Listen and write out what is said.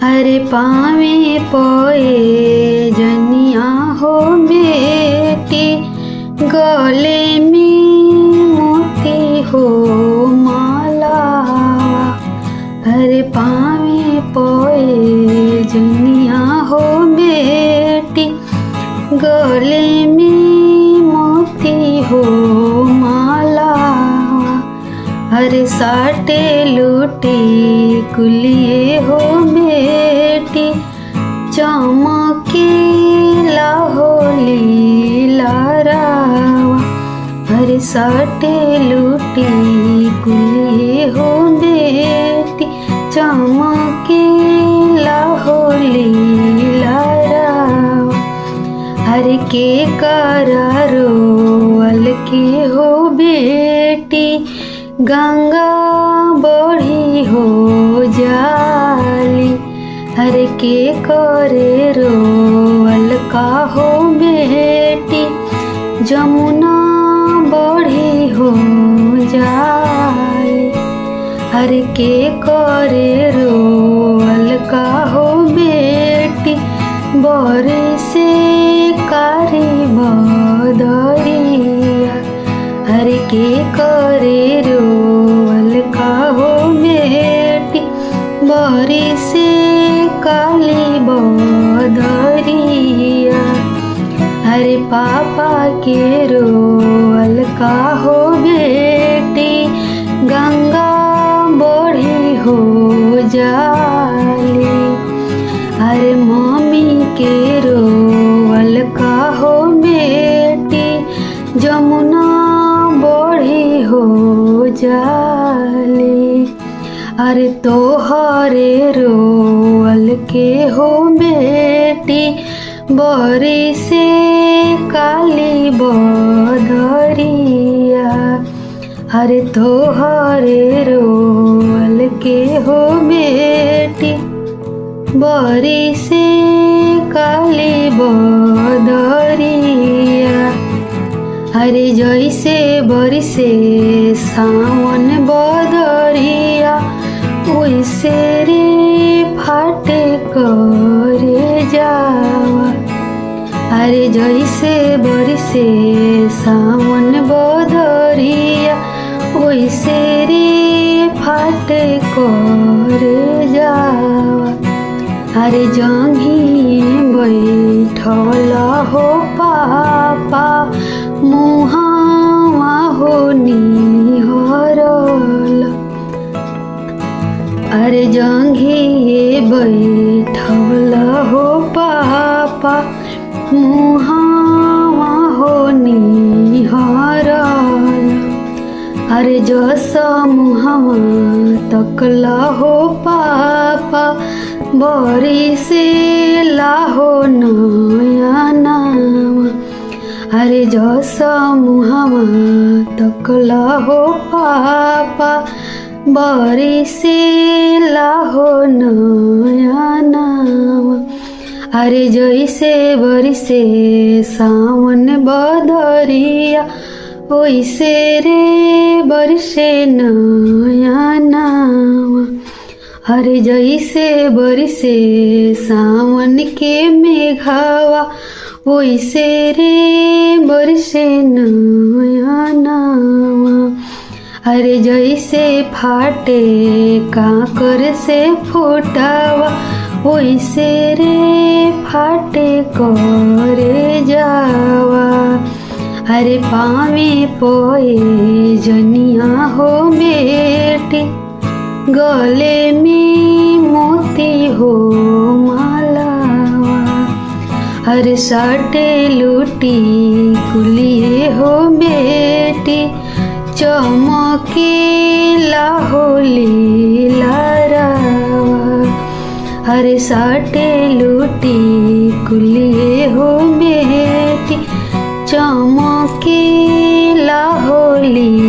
अरे पावे पोए जनिया हो बेटी, गले में मोती हो माला। अरे पावे पोए जनिया हो बेटी, गले में मोती हो माला। अरे साटे लूटी कुलिए हो बेटी, चमके लाहोली लारावा। अरे साटे लूटी कुलिए हो बेटी, चमके लाहोली लारावा। अरे के करारो अलके हो बेटी, गंगा बढ़ी हो जाली। हरे के करे रो अलका हो बेटी, जमुना बढ़ी हो जाली। हरे के करे रो अलका हो बेटी, बरे से कारी बदरिया। हरे के करे रो अलका हो बेटी, बरे से काली बदरिया। हरे पापा के रो अलका हो बेटी, गंगा बढ़ी हो जाली। अरे मम्मी के रो अलका हो बेटी, जमुना बढ़ी हो जाली। अरे तोहरे रोअल के हो बेटी, बरी से काली बदरिया। अरे तोहरे रोअल के हो बेटी, बरी से काली बदरिया। अरे जैसे बरिसे सावन बदरिया, वैसे रे फाटे करे जावा। अरे जैसे बरिसे सावन बदरिया, वैसे रे फाटे करे जावा। अरे जंघी बैठल हो पापा, मुहावा हो निहरल। अरे जंघी बैठल हो पापा, मुहावा हो निहरल। अरे जस मुहावा तकला हो पापा, बरी से लाहो नया नाम। अरे जस मुहावा तकला हो पापा, बरी से लाहो नया नाम। अरे जैसे बरिसे सावन बदरिया, वैसे रे बरिसे नया नाम। अरे जैसे बरिसे सावन के मेघावा, वैसे रे बरिसे नया नावा। अरे जैसे फाटे काकर से फुटावा, वैसे रे फाटे करे जावा। अरे पावे पोए जनिया हो बेटी, गले में मोती हो मालावा। अरे साटे लूटी कुलिए हो बेटी, चमके लाहोली लारावा। अरे साटे लूटी कुलिए हो बेटी, चमके लाहोली